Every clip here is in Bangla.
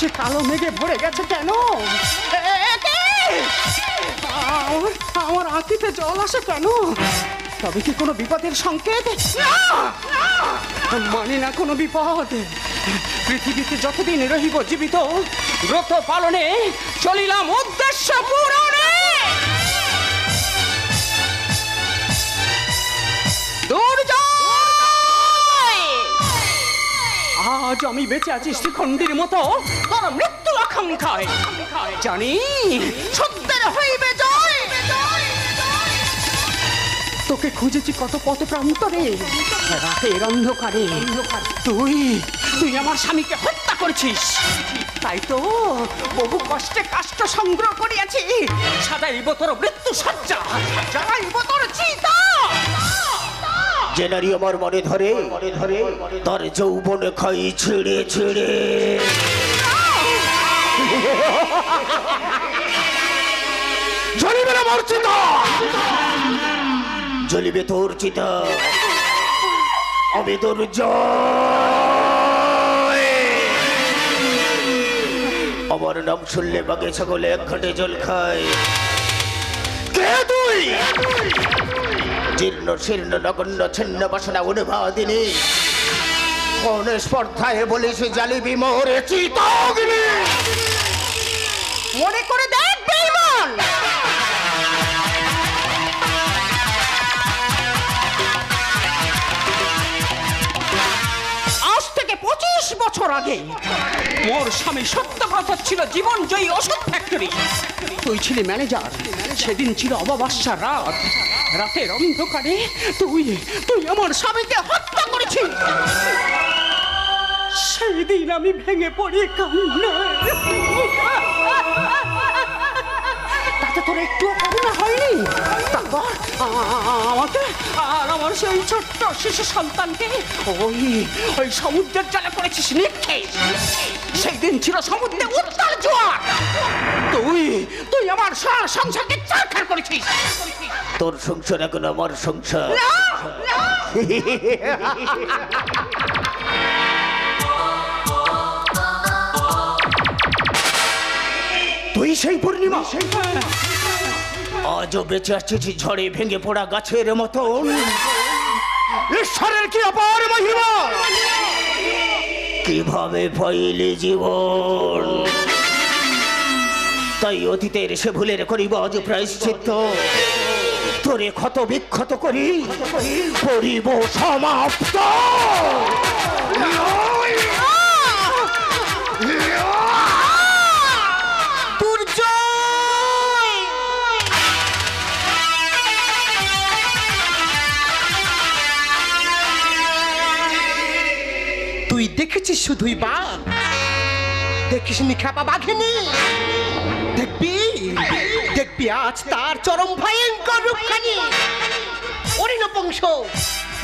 আকাশে কালো মেঘে ভরে গেছে কেন? আমার আঁকিতে জল আসে কেন? তবে কি কোনো বিপদের সংকেত? মানি না কোনো বিপদ। পৃথিবীতে যতদিন রহিব জীবিত, ব্রত পালনে চলিলাম উদ্দেশ্য পূরণে। আজ আমি বেঁচে আছি শ্রীখণ্ডীর মতো তোর মৃত্যু আকাঙ্ক্ষায়। জানি সত্যের হইবে জয়। তোকে খুঁজেছি কত পথ প্রান্তরে, রাতের অন্ধকারে। তুই আমার স্বামীকে হত্যা করেছিস। তাই তো বহু কষ্টে কাষ্ঠ সংগ্রহ করিয়াছি। সাজাইব তোর মৃত্যু সজ্জা, জ্বালাইব তোর চিতা। যে নারী আমার মনে ধরে তার যৌবন খাই ছেড়ে ছেড়ে। জ্বলিবে না মোর চিতা, জ্বলিবে তোর চিতা। আমি তোর জয়। আমার নাম শুনলে বাগে ছাগলে এক ঘাটে জল খায়। কে তুই? জীর্ণ শীর্ণ নগণ্য ছিন্ন বাসনা উন্মাদিনী। কোন স্পর্ধায় বলিস জ্বালিবি মোরে চিতাগ্নি? মনে করে দেখ বেঈমান, আজ থেকে 25 বছর আগে মোর স্বামী সত্যব্রত ছিল জীবনজয়ী ওষুধ ফ্যাক্টরি। তুই ছিলি ম্যানেজার। সেদিন ছিল অমাবস্যার রাত। রাতের অন্ধকারে তুই আমার স্বামীকে হত্যা করেছিস। সেই দিন আমি ভেঙে পড়ি কান্নায়। তাতে তোর একটুও করুণা হয়নি? তারপর আমাকে আর আমার সেই ছোট্ট শিশু সন্তানকে ওই সমুদ্রের জলে করেছিস নিক্ষেপ। সেই দিন ছিল সমুদ্রে উত্তাল জোয়ার। তুই আমার সংসারকে ছারখার করেছিস। তোর সংসার এখন আমার সংসার। তুই সেই পূর্ণিমা, আজও বেঁচে আসছিস ঝড়ে ভেঙে পড়া গাছের মতন। ঈশ্বরের কি অপার মহিমা! কিভাবে পাইলি জীবন? তাই অতীতের সে ভুলের করিব আজ প্রায়শ্চিত্ত। তোরে ক্ষত বিক্ষত করিব সমাপ্ত। তুই দেখেছিস শুধুই বাঘ, দেখিস নি খেপা বাঘিনী। দেখবি আজ তার চরম ভয়ঙ্কর রূপখানি। ওরে নপুংস,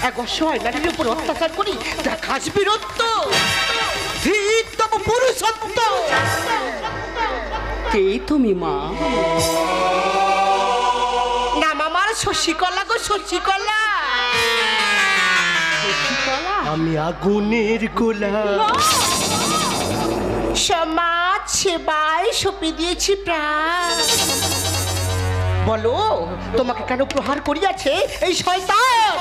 এক অসহায় নারীর উপর অত্যাচার করি দেখাস বীরত্ব, ধীরতম পুরুষত্ব। কে তুমি মা? নাম আমার শশীকলা গো, শশীকলা। আমি আগুনের গোলা। সমাজ সেবায় সঁপে দিয়েছি প্রাণ। বলো তোমাকে কেন প্রহার করিয়াছে এই শয়তান?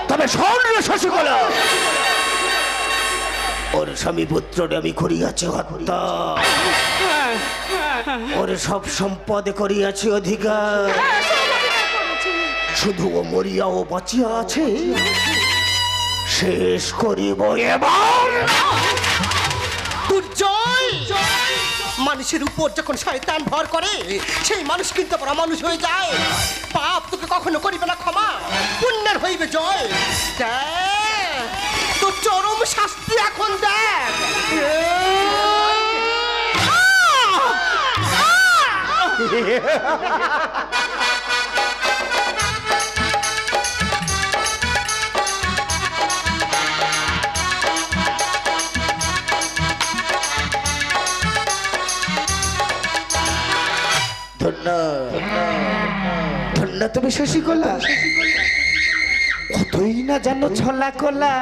তবে শোন রে শশীকলা, ওর স্বামী পুত্ররে আমি করিয়াছি হত্যা। ওর সব সম্পদে করিয়াছি অধিকার। শুধু ও মরিয়া ও বাঁচিয়া আছে, শেষ করিব এবার। দুর্জয়, মানুষের উপর যখন শয়তান ভর করে সেই মানুষ কিন্তু আবার মানুষ হয়ে যায়। পাপ তোকে কখনো করিবে না ক্ষমা, পুণ্যের হইবে জয়। দেখ তো চরম শাস্তি এখন দেখ। ধন্য তুমি শশীকলা, কতই না জানো ছলা কলা।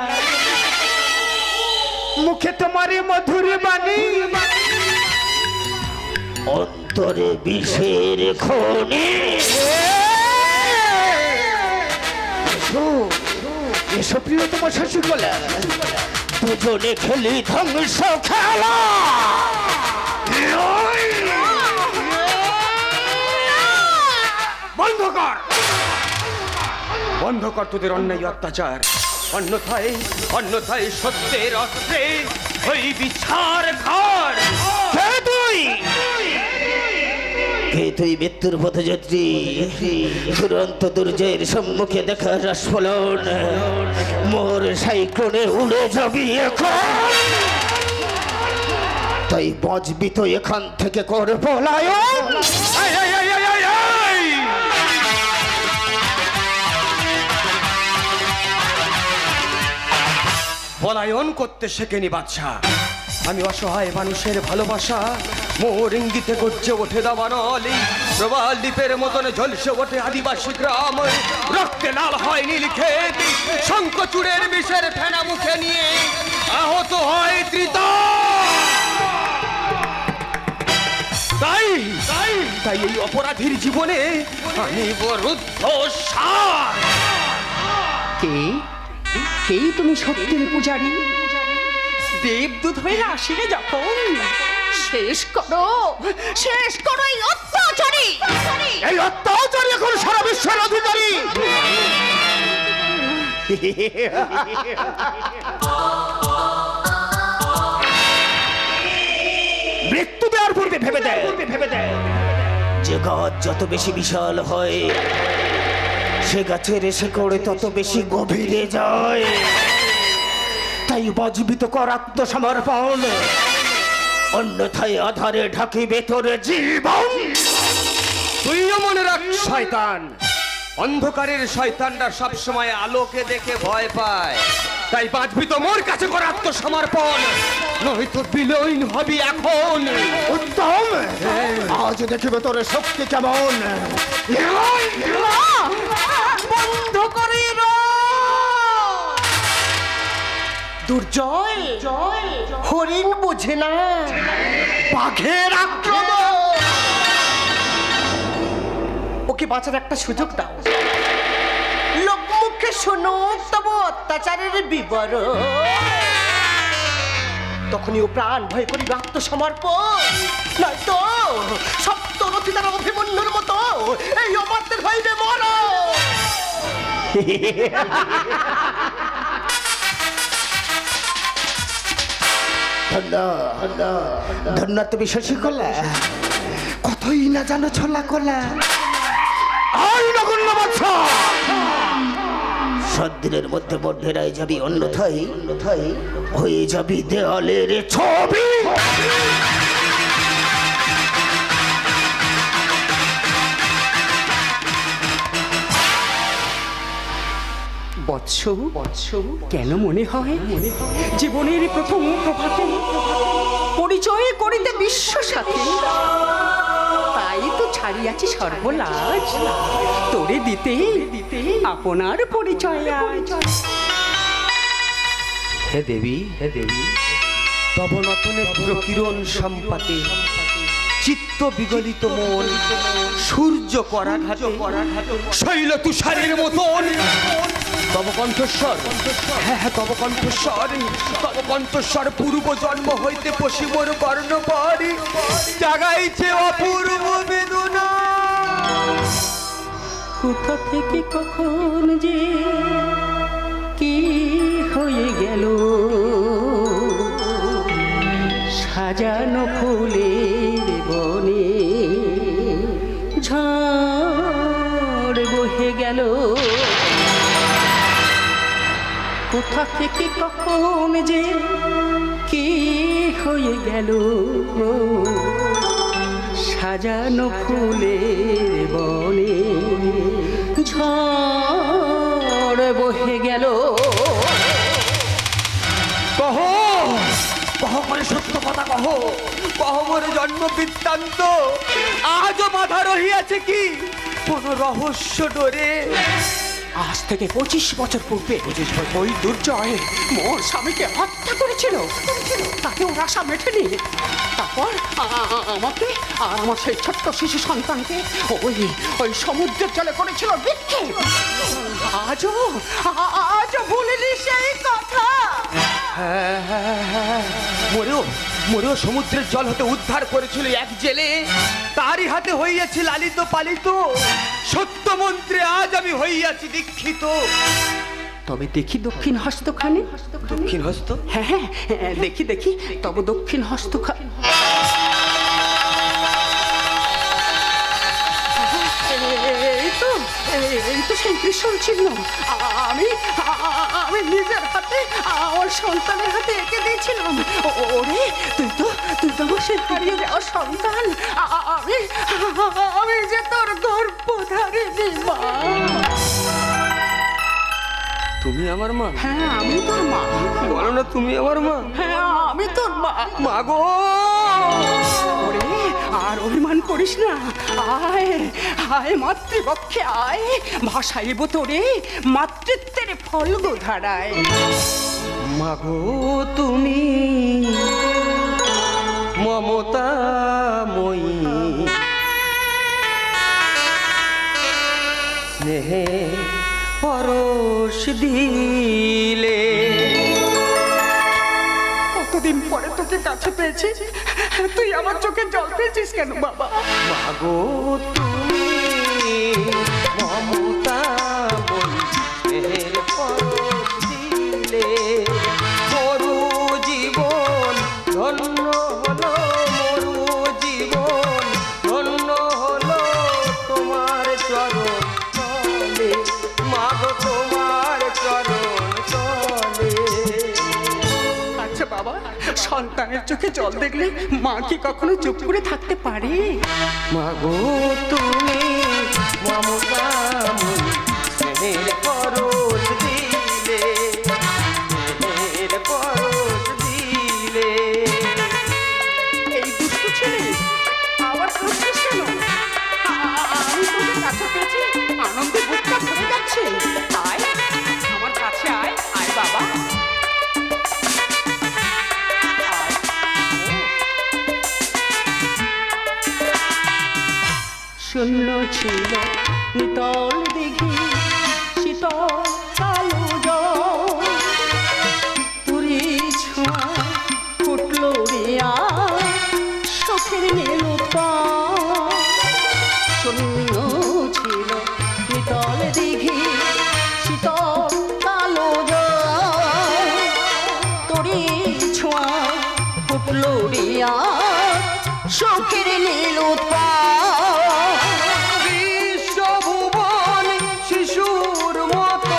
মুখে তোমার মধুর বাণী, অন্তরে বিষের খনি। এসব প্রিয় তোমার শশীকলা, দুজনে খেলি ধ্বংস খেলা। বন্ধ কর, বন্ধ কর তোদের অন্যায় অত্যাচার। অন্যথায় সত্যের অস্ত্রে হইবি ছারখার। কে তুই মৃত্যুর পথযাত্রী, দুরন্ত দুর্জয়ের সম্মুখে দেখা রাসফলন, মোর সাইক্লোনে উড়ে যাবি এখন। তাই বাঁচবি তো এখান থেকে কর পলায়ন। পলায়ন করতে শেখেনি বাদশা, আমি অসহায় মানুষের ভালোবাসা। মোর ইঙ্গিতে গর্জে ওঠে দাবানল, প্রবাল দ্বীপের মতন ঝলসে ওঠে আদিবাসী গ্রাম। রক্তে লাল হয় নীল ক্ষেত, শঙ্খচূড়ের বিষের ফেনা মুখে নিয়ে আহত হয় তৃতা। তাই তাই তাই এই অপরাধীর জীবনে আমি রুদ্ধশ্বাস। কে কে তুমি সত্যের পূজারী? দেবদূত হয়ে আসিলে যখন, শেষ করো এই অত্যাচারী। এই অত্যাচারী এখন সারা বিশ্বের অধিকারী। মৃত্যু দেওয়ার পূর্বে ভেবে দেয় যে গাছ যত বেশি বিশাল হয়, সে গাছের শেকড়ে তত বেশি গভীরে যায়। তাই বাজবিত কর আত্মসমর্পণ, অন্যথায় আধারে ঢাকিবে তোর জীবন। তুইও মনে রাখ শয়তান, অন্ধকারের শয়তানরা সবসময় আলোকে দেখে ভয় পায়। তাই বাঁচবি তো মোর কাছে কর আত্মসমর্পণ, নয়তো বিলীন হবি এখন। উত্তম, আজ দেখিবে তোর শক্তি কেমন। বন্ধ করে দুর্জয় হরিণ বোঝে না বাঘের আক্রমণ। ওকে বাঁচার একটা সুযোগ দাও। লোকমুখে শোনো তব অত্যাচারের বিবরণ। তখনই ও প্রাণ ভয় করি আত্মসমর্পণ, নয়তো সপ্তরথী তারা অভিমন্যুর মতো এই অমাত্যের হইবে মরণ। ধন্য তুমি শশীকলা, কতই না জানো ছলা কলা। সদ্দিনের মধ্যে বন্ধেরাই যাবি, অন্যথায় হয়ে যাবি দেওয়ালের ছবি। বৎস, কেন মনে হয় জীবনের প্রথম প্রভাতে পরিচয় করিতে বিশ্ব সাথে? তাই তো ছাড়িয়াছি সর্বলাজ, তোরে দিতে আপনার পরিচয় আজ। হে দেবী, তব নতনেত্র কিরণ সম্পাতে, চিত্ত বিগলিত মন সূর্য করাঘাতে, শৈল তুষারের মতন তব কণ্ঠস্বর, হ্যাঁ তব কণ্ঠস্বর পূর্ব জন্ম হইতে পশ্চিমর বর্ণ পরি জাগাইছে অপূর্ব বেদনা। কোথা থেকে কখন যে কি হয়ে গেল, সাজানো ফুলের বনে ঝড় বহে গেল। কোথা থেকে কখন যে কি হয়ে গেল, সাজানো ফুলের বনে ঝড় বহে গেল। কহ করে সত্য কথা কহ মোর জন্ম বৃত্তান্ত। আজও বাধা রহিয়াছে কি কোন রহস্য ডোরে? আজ থেকে 25 বছর পূর্বে ওই দুর্জয় মোর স্বামীকে হত্যা করেছিল। তাকে ওর আশা মেটেনি। তারপর আমাকে আর আমার সেই ছোট্ট শিশু সন্তানকে ওই সমুদ্রের জলে করেছিল বিক্ষেপ। আজও ভুলিনি সেই কথা। মরেও সমুদ্রের জল হতে উদ্ধার করেছিল এক জেলে, তারই হাতে হইয়াছি লালিত পালিত। সত্য মন্ত্রে আজ আমি হইয়াছি দীক্ষিত। তবে দেখি দক্ষিণ হস্তখানি। দক্ষিণ হস্ত? হ্যাঁ হ্যাঁ দেখি দেখি তবে দক্ষিণ হস্তখানি। এই তো সেই ভীষণ চিহ্ন। আমি নিজের হাতে আমার সন্তানের হাতে এঁকে দিয়েছিলাম। ওরে তুই তো আমার সে হারিয়ে যাওয়া সন্তান। আমি যে তোর গর্ভধারিণী মা। তুমি আমার মা? হ্যাঁ আমি তোর মা। বলো না তুমি আমার মা? হ্যাঁ আমি তোর মা। মা গো, ওরে আর অভিমান করিস না। আয় মাতৃপক্ষে আয়, ভাসাইব তোরে মাতৃত্বের ফল গো ধারায়। মা গো তুমি মমতাময়ী, স্নেহে পরশ দিলে। কতদিন পরে তোকে কাছে পেয়েছি, তুই আমার চোখে জল পেয়েছিস কেন বাবা? মা গো তুমি মমতাময়ী, স্নেহের পরশ দিলে। মরু জীবন ধন্য হলো, মরু জীবন ধন্য হলো তোমার চরণ তলে। মা গো তোমার চরণ তলে। আচ্ছা বাবা, সন্তানের চোখে জল দেখলে মা কি কখনো চুপ করে থাকতে পারে? মা গো তুমি মমতাময়ী, স্নেহের পরশ দিলে, স্নেহের পরশ দিলে। এই দুষ্টু ছেলে আবার করছিস কেন? আমি তোকে কাছে পেয়েছি, আনন্দে বুকটা ভরে যাচ্ছে। আয় আমার কাছে আয়, আয় বাবা। শূন্য ছিল নিতল দিঘি, শীতল কালো জল, তুরি ছোঁয়া ফুটলো রিয়া শখের নীল পাল। শূন্য ছিল নিতল দিঘি, শীতল কালো জল, তুরি ছোঁয়া ফুটলো রিয়া শখের নীল পাল। বিশ্বভুবন শিশুর মতো,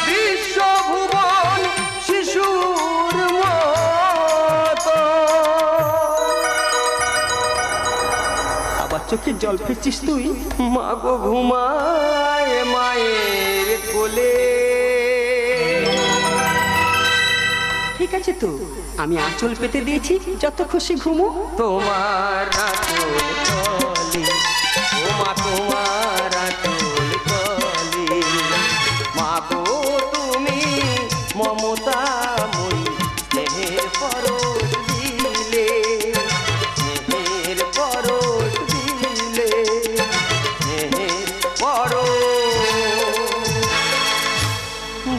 বিশ্বভুবন শিশুর মতো। আবার চোখে জল ফেলছিস তুই? মা গো ঘুমায় মায়ের কোলে। ঠিক আছে তো, আমি আঁচল পেতে দিয়েছি, যত খুশি ঘুমো। তোমার আঁচল তলে, ও মা তোমার আঁচল তলে। মা গো তুমি মমতাময়ী, স্নেহের পরশ দিলে, স্নেহের পরশ দিলে, স্নেহের পরশ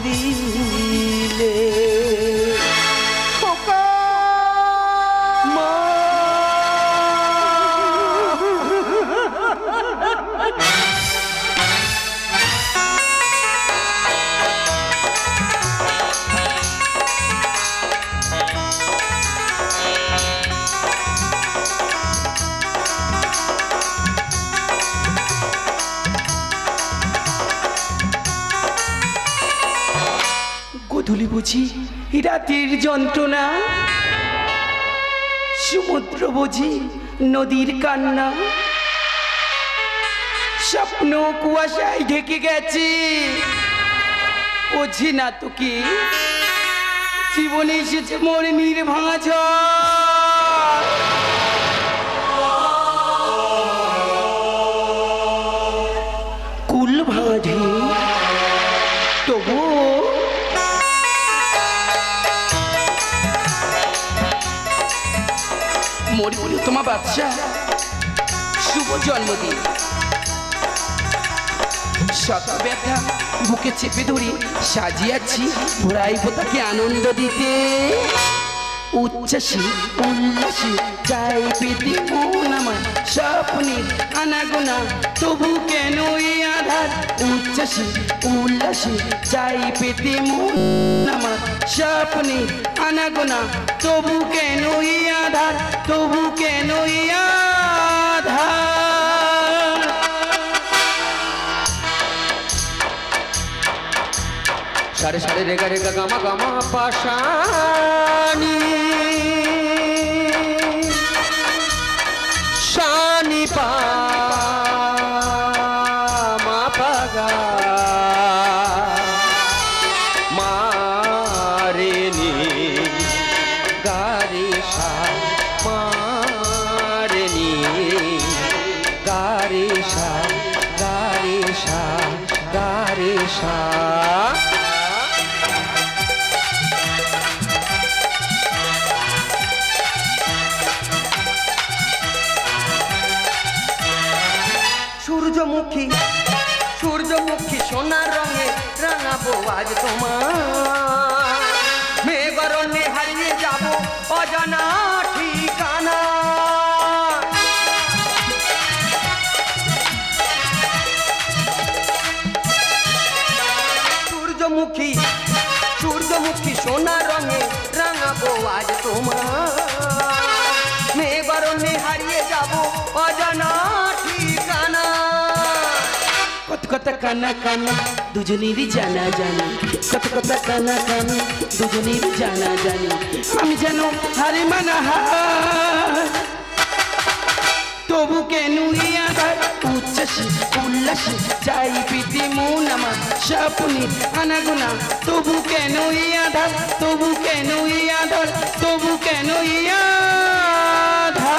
দিলে। মা গোধূলি বুঝি রাতের যন্ত্রণা, সমুদ্র বুঝি নদীর কান্না, স্বপ্ন কুয়াশায় ঢেকে গেছে। বুঝি না তো কি জীবনে এসেছে মোর নির্ভাঙা ঝড়। কুল ভাঙা ঢেউ মোর প্রিয়তমা বাদশা শুভ জন্মদিন। শত ব্যথা বুকে চেপে ধরে সাজিয়াছি ঘোরাইব তাকে আনন্দ দিতে। উচ্ছ্বাসী উল্লাসী চাই পেতে মন আমার স্বপ্নের আনাগোনা, তবু কেন এই আধার। উচ্ছ্বাসী উল্লাসী চাই পেতে মন আমার স্বপ্নের আনাগোনা, তবু কেন এই আধার, তবু কেন এই আধার। সারে সারে রেগা রেগা গামা গামা পাশানি শানি পা মা পাগা মারেনি গারে সা মারেনি গারে সা গারে সা গারে সা। সূর্যমুখী সূর্যমুখী সোনার রঙে রাঙাবো আজ তোমার, মেঘরণে হারিয়ে যাব অজানা ঠিকানা। সূর্যমুখী সূর্যমুখী সোনার রঙে রাঙাবো আজ তোমার, মেঘরণে হারিয়ে যাব অজানা ঠিকানা। কত কত কানা কানা দুজনেরই জানা জানি, কত কত কানা কানা দুজনেরই জানা জানি। আমি যেন হারে মানা হার, তবু কেন আধার। উচ্ছ্বাসী উল্লাসী চাই পেতে মন আমার স্বপ্নের আনাগোনা, তবু কেন আধার, তবু কেন আধার, তবু কেন আধার।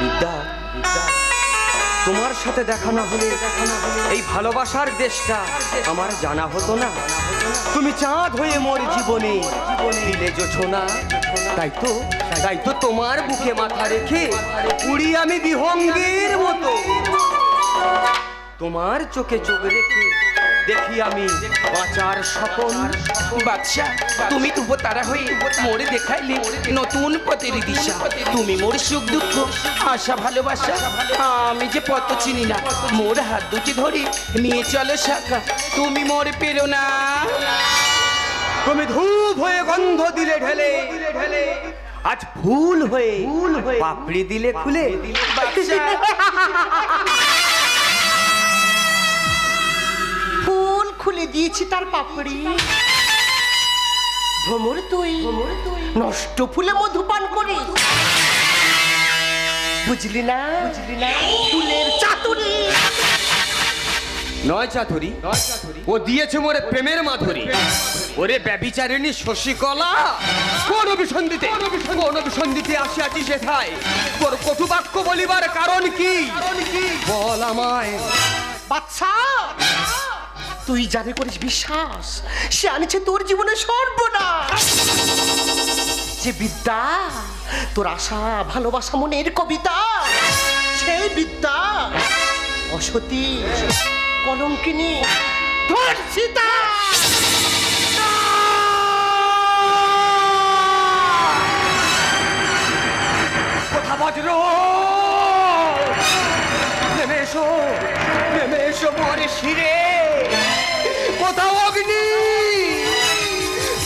বিদ্যা, তোমার সাথে দেখা না হলে এই ভালোবাসার দেশটা আমার জানা হতো না। তুমি চাঁদ হয়ে মোর জীবনে দিলে জোছনা, তাই তো তোমার বুকে মাথা রেখে উড়ি আমি বিহঙ্গের মতো। তোমার চোখে চোখ রেখে দেখি আমি বাঁচার স্বপন। বাদশা তুমি তবু তারা হয়ে মোরে দেখাইলে নতুন পথের দিশা। তুমি মোর সুখ দুঃখ আশা ভালোবাসা আমি যে পথ চিনি না, মোর হাত দুটি ধরে নিয়ে চলো শাখা, তুমি মোর পেরো না। তুমি ধূপ হয়ে গন্ধ দিলে ঢেলে, আজ ফুল হয়ে পাপড়ি দিলে খুলে। ফুল খুলে দিয়েছি তার পাপড়ি, ভ্রমর তুই নষ্ট ফুলে মধুপান করি। বুঝলি না ফুলের চাতুরি। নয় চাতুরি, ও দিয়েছে মোরে প্রেমের মাধুরী। ওরে ব্যভিচারিণী শশীকলা, কোন অভিসন্ধিতে আসিয়াছি সেথায়। তোর কটু বাক্য বলিবার কারণ কি বল আমায়। বাচ্চা তুই যারে করিস বিশ্বাস, সে আনেছে তোর জীবনে সর্বনাশ। যে বিদ্যা তোর আশা ভালোবাসা মনের কবিতা, সেই বিদ্যা অসতী কলঙ্কিনী ধর্ষিতা। কথা বজ্র নেমে এসো মোরে শিরে। কোথাও অগ্নি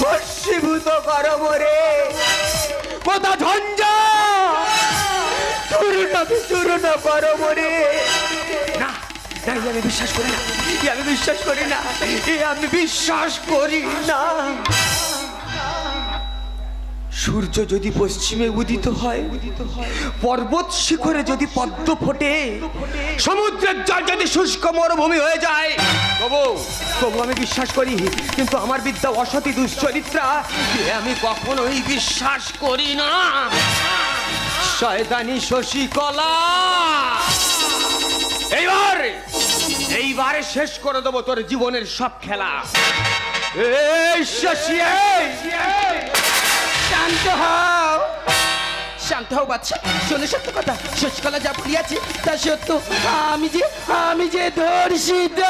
ভস্মীভূত করো মোরে, কোথা ঝঞ্ঝা চূর্ণ করো মোরে। না আমি বিশ্বাস করি না, আমি বিশ্বাস করি না, আমি বিশ্বাস করি না। সূর্য যদি পশ্চিমে উদিত হয়, পর্বত শিখরে যদি পদ্ম ফোটে, সমুদ্রের জল যদি শুষ্ক মরুভূমি হয়ে যায়, তবু আমি বিশ্বাস করি। কিন্তু আমার বিদ্যা অসতী দুশ্চরিত্রা, আমি কখনোই বিশ্বাস করি না। শয়তানি শশীকলা, এইবারে শেষ করে দেবো তোর জীবনের সব খেলা। এই শশী, শান্ত হও, শান্ত হও বাচ্চা। শোনো সত্য কথা, শশীকলা যা বলিয়াছে তা সত্য। আমি যে ধর্ষিত।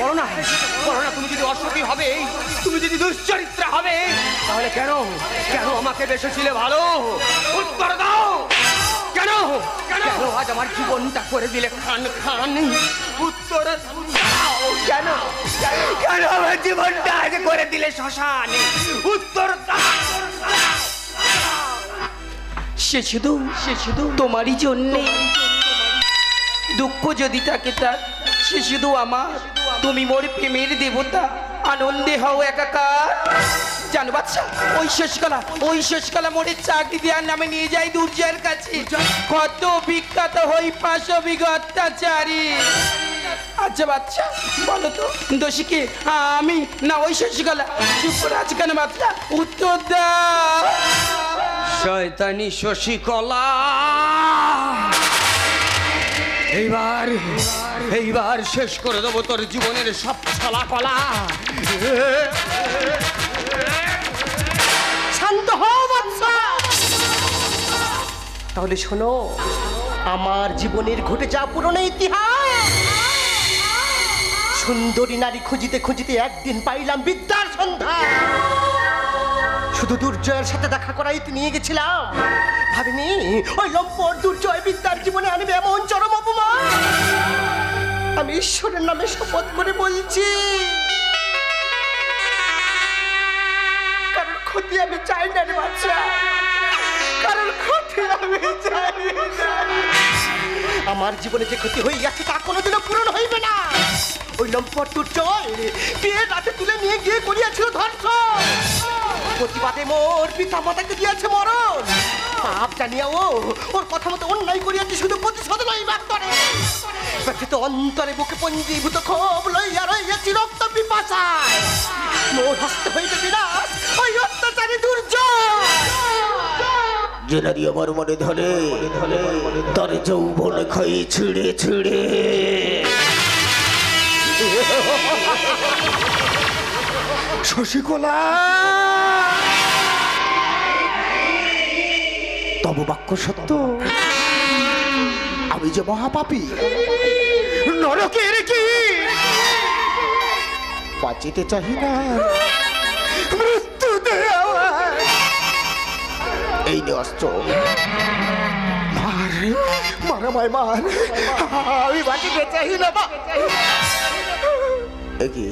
বলো না, তুমি যদি অসতী হবে, তুমি যদি দুশ্চরিত্রা হবে, তাহলে কেন আমাকে বেসেছিলে ভালো? উত্তর দাও, কেন আজ আমার জীবনটা করে দিলে খান খান? উত্তর দাও, কেন আমার জীবনটা আজ করে দিলে শ্মশান? উত্তর দাও। সে শুধু তোমারই জন্যে। দুঃখ যদি থাকে তার, সে শুধু আমার। তুমি মোর প্রেমের দেবতা, আনন্দে হও একাকার। জানো বাচ্চা, ওই শশীকলা মোড়ে চাকরি দেওয়ার নামে নিয়ে যাই দুর্জয়ের কাছে। কত বিখ্যাত হই পাশবিক অত্যাচারী। আচ্ছা বাচ্চা বলো তো, দোষী কে, আমি না ওই শশীকলা? চুপ করে আছি কেন বাচ্চা? উত্তর দাও। শয়তানি শশীকলা, এইবার শেষ করে দেবো তোর জীবনের সব ছলা কলা। শান্ত হও বাচ্চা। তাহলে শোনো, আমার জীবনের ঘটে যা পুরনো ইতিহাস। সুন্দরী নারী খুঁজিতে খুঁজিতে একদিন পাইলাম বিদ্যার সন্ধ্যা। শুধু দুর্জয়ের সাথে দেখা করাই নিয়ে গেছিলাম, ভাবিনি ওই লম্পট দুর্জয় বিদ্যার জীবনে আনবে এমন চরম অপমান। আমি ঈশ্বরের নামে শপথ করে বলছি, কারণ ক্ষতি আমি চাই না রে বাচ্চা, কারণ ক্ষতি আমি চাই না। আমার জীবনে যে ক্ষতি হয়ে গেছে তা কোনোদিনও পূরণ হইবে না। ওই লম্পট দুর্জয় বিয়ের রাতে তুলে নিয়ে গিয়ে করিয়াছিল ধর্ষণ। প্রতিবাদে মোর পিতা মাতাকে দিয়েছে মরণ। পাপ জানিয়া ওর কথা মতো অন্যায় করিয়াছে, শুধু প্রতিশোধ নয় মাত্রে ব্যথিত অন্তরে বুকে পঞ্জীভূত ক্ষোভ লইয়া রইয়াছি রক্ত পিপাসায়। মোর হস্তে হইতে বিনাশ ওই অত্যাচারী দুর্জয়। যে নারী আমার মনে ধরে তার যৌবন খাই ছিঁড়ে ছিঁড়ে। শশীকলা, তব বাক্য সত্য। আমি যে মহাপাপী, নরকের কি বাঁচিতে চাহি না, মৃত্যু দেওয়া। এই নে অস্ত্র, মার আমায় মার, আমি বাঁচিতে চাহি না। কি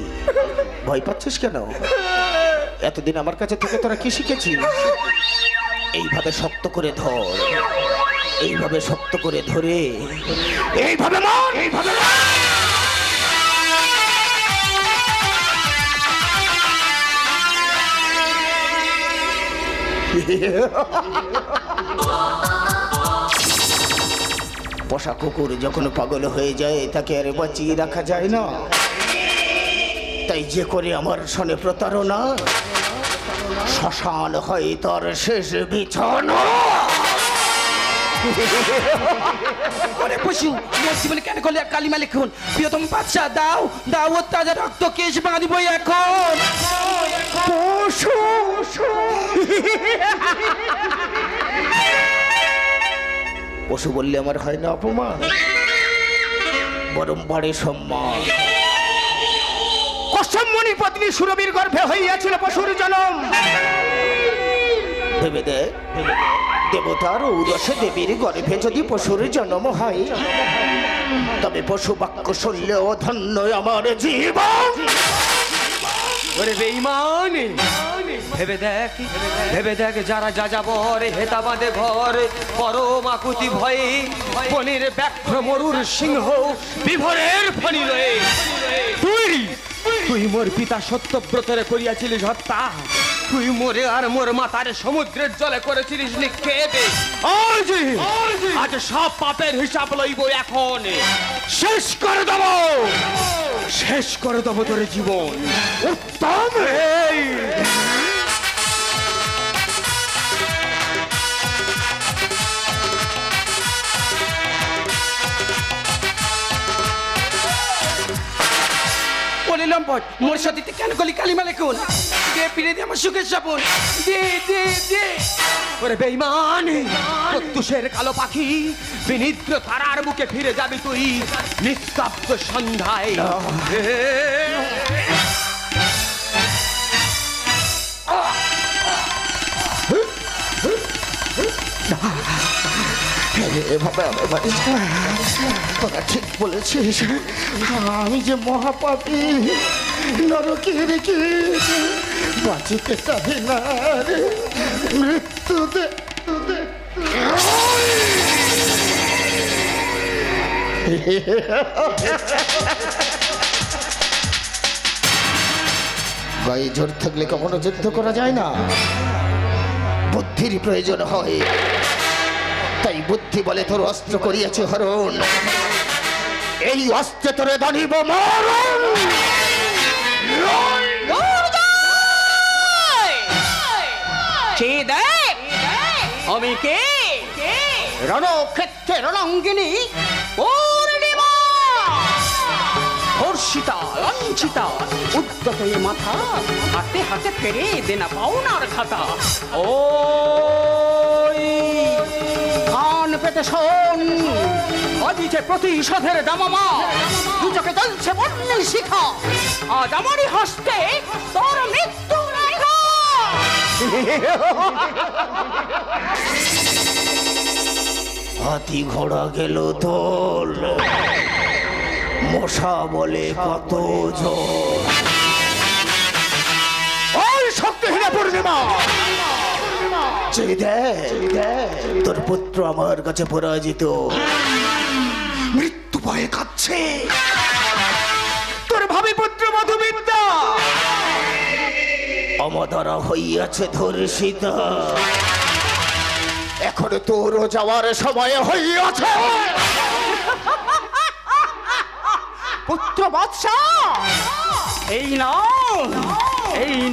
ভয় পাচ্ছিস কেন? এতদিন আমার কাছে থেকে তোরা কি শিখেছিস? এইভাবে শক্ত করে ধর, এইভাবে শক্ত করে ধরে, এইভাবে মার, এইভাবে মার। পোষা কুকুর যখন পাগল হয়ে যায় তাকে আর বাঁচিয়ে রাখা যায় না। তাই যে করে আমার সনে প্রতারণা, শ্মশান হয় তার শেষ বিছানা। পশু জীবনে কেন করলে কালিমা লিখুন? প্রিয়তম বাচ্চা দাও ওর তাজা রক্ত কেশ বাঁধিব এখন। পশু পশু বললে আমার হয় না অপমান, বরং বাড়ে সম্মান। কশ্যপমুনির পত্নী সুরভির গর্ভে হইয়াছিল পশুর জন্ম। ভেবে দে, দেবতার ঔরসে দেবীর গর্ভে যদি পশুর জন্ম হয়, তবে পশু বাক্য শুনলেও ধন্য আমার জীবন। ওরে বেঈমান, ভেবে দেখ যারা যাযাবর হেতা বাঁধে ঘর, পরম আকুতি ভয়ে বনের ব্যাঘ্র মরুর সিংহ বিভোরের ফণি রয়ে। তুই মোর পিতা সত্যব্রতরে করিয়াছিলিস হত্যা, তুই মোরে আর মোর মাতার সমুদ্রের জলে করেছিলিস নিক্ষেপ। আজ সব পাপের হিসাব লইব এখন। শেষ করে দেব তোর জীবন। উত্তম চম্পট মোর সাথে কেন কলি কালিমা লেখুন দে পিড়ে দে আমার সুখের স্বপন দে দে দে ওরে বেঈমান প্রত্যুষের কালো পাখি বিনিদ্র তারার বুকে ফিরে যাবি তুই নিস্তব্ধ সন্ধ্যায় এভাবে আমার বাড়ি তোরা ঠিক বলেছিস আমি যে মহাপাপী নরকে রেখে বাঁচিতে চাই না রে মৃত্যু দে গায়ে জোর থাকলে কখনো যুদ্ধ করা যায় না বুদ্ধির প্রয়োজন হয় তাই বুদ্ধি বলে তোর অস্ত্র করিয়াছে হরণ এই অস্ত্রে তোরে দাঁড়িব মরণ আমি কে রণক্ষেত্রে রণাঙ্গিনী পূর্ণিমা ধর্ষিতা লাঞ্ছিতা উদ্যত এ মাথা হাতে হাতে ফেরে দেনা পাওনার খাতা ও কান পেতে শোন আজই যে প্রতিশোধের দামামা দু চোখে জ্বলছে বন্যের শিখা আজ আমারই হস্তে তোর মৃত্যু রেখা হাতি ঘোড়া গেল দোল মশা বলে কত জোর ওই শক্তিহীন পূর্ণিমা তোর পুত্র আমার কাছে পরাজিত মৃত্যু ভয়ে কাঁদছে তোর ভাবি পুত্র মধুবিদ্যা অমদরা হইয়াছে ধর্ষিত এখন তোরও যাওয়ার সময় হইয়াছে পুত্র বৎসা এই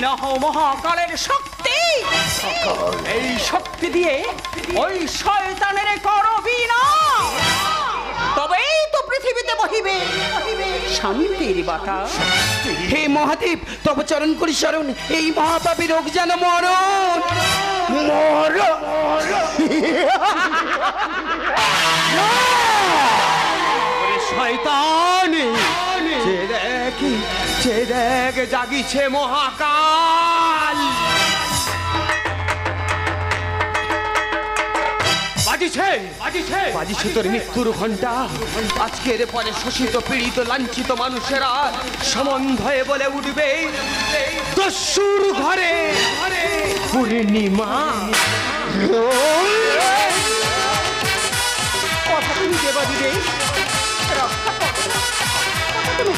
নাও মহাকালের শক্তি এই শক্তি দিয়ে ওই শয়তানের করবি না তবেই তো পৃথিবীতে বহিবে শান্তির বাতাস হে মহাদেব তব চরণ করি শরণ এই মহাপাপী রোগ যেন মরণ শয়তান যে দেখ জাগিছে মহাকাল বাজিছে তোর মৃত্যুর ঘন্টা আজকের পরে শোষিত পীড়িত লাঞ্ছিত মানুষেরা সম্বন্ধ হয়ে বলে উঠবে দস্যুর ঘরে পূর্ণিমা কথা তুমি দেবা দিবে রক্ষা করো না। কথা তুমি